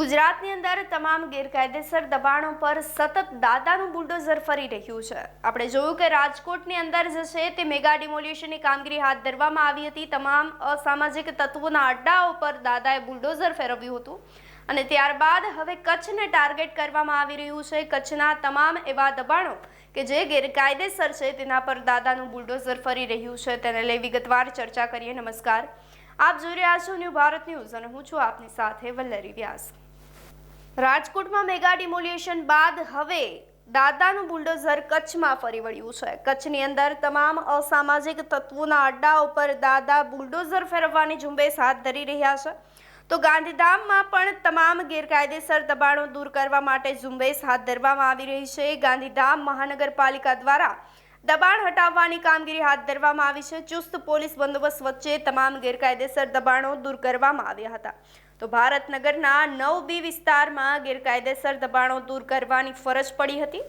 ગુજરાતની અંદર તમામ ગેરકાયદેસર દબાણો પર સતત દાદાનું બુલડોઝર ફરી રહ્યું છે। આપણે જોયું કે રાજકોટની અંદર જે છે તે મેગા ડિમોલિશનની કામગીરી હાથ ધરવામાં આવી હતી। તમામ અસામાજિક તત્વોના અડ્ડાઓ પર દાદાએ બુલડોઝર ફેરવ્યું હતું અને ત્યારબાદ હવે કચ્છને ટાર્ગેટ કરવામાં આવી રહ્યું છે। કચ્છના તમામ એવા દબાણો કે જે ગેરકાયદેસર છે તેના પર દાદાનું બુલડોઝર ફરી રહ્યું છે। તેને લઈ વિગતવાર ચર્ચા કરીએ। નમસ્કાર, આપ જોઈ રહ્યા છો ન્યૂ ભારત ન્યૂઝ અને હું છું આપની સાથે વલ્લરી વ્યાસ। રાજકોટમાં મેગા ડિમોલિશન બાદ હવે દાદાનું બુલડોઝર કચ્છમાં ફરી વળ્યું છે। કચ્છની અંદર તમામ અસામાજિક તત્વોના અડ્ડાઓ પર દાદા બુલડોઝર ફેરવવાની ઝુંબેશ હાથ ધરી રહ્યા છે। તો ગાંધીધામમાં પણ તમામ ગેરકાયદેસર દબાણો દૂર કરવા માટે ઝુંબેશ હાથ ધરવામાં આવી રહી છે। ગાંધીધામ મહાનગરપાલિકા દ્વારા દબાણ હટાવવાની કામગીરી હાથ ધરવામાં આવી છે। ચુસ્ત પોલીસ બંદોબસ્ત વચ્ચે તમામ ગેરકાયદેસર દબાણો દૂર કરવામાં આવ્યા હતા। તો ભારતનગરના 9B વિસ્તારમાં ગેરકાયદેસર દબાણો દૂર કરવાની ફરજ પડી હતી।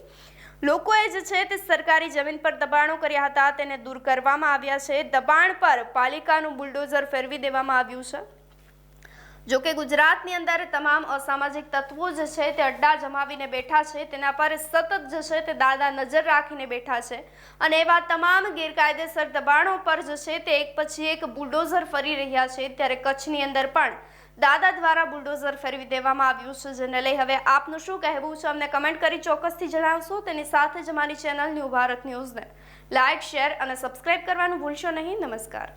લોકોએ જે છે તે સરકારી જમીન પર દબાણો કર્યા હતા તેને દૂર કરવામાં આવ્યા છે। દબાણ પર પાલિકાનું બુલડોઝર ફેરવી દેવામાં આવ્યું છે। જો કે ગુજરાતની અંદર તમામ અસામાજિક તત્વો જે છે તે અડ્ડા જમાવીને બેઠા છે, તેના પર સતત જે છે તે દાદા નજર રાખીને બેઠા છે અને એવા તમામ ગેરકાયદેસર દબાણો પર જે છે તે એક પછી એક બુલડોઝર ફરી રહ્યા છે। ત્યારે કચ્છની અંદર પણ દાદા દ્વારા બુલડોઝર ફેરવી દેવામાં આવ્યું છે, જેને લઈ હવે આપનું શું કહેવું છે અમને કમેન્ટ કરી ચોક્કસથી જણાવશો। તેની સાથે જ અમારી ચેનલ ન્યૂ ભારત ન્યૂઝને લાઇક, શેર અને સબસ્ક્રાઇબ કરવાનું ભૂલશો નહીં। નમસ્કાર।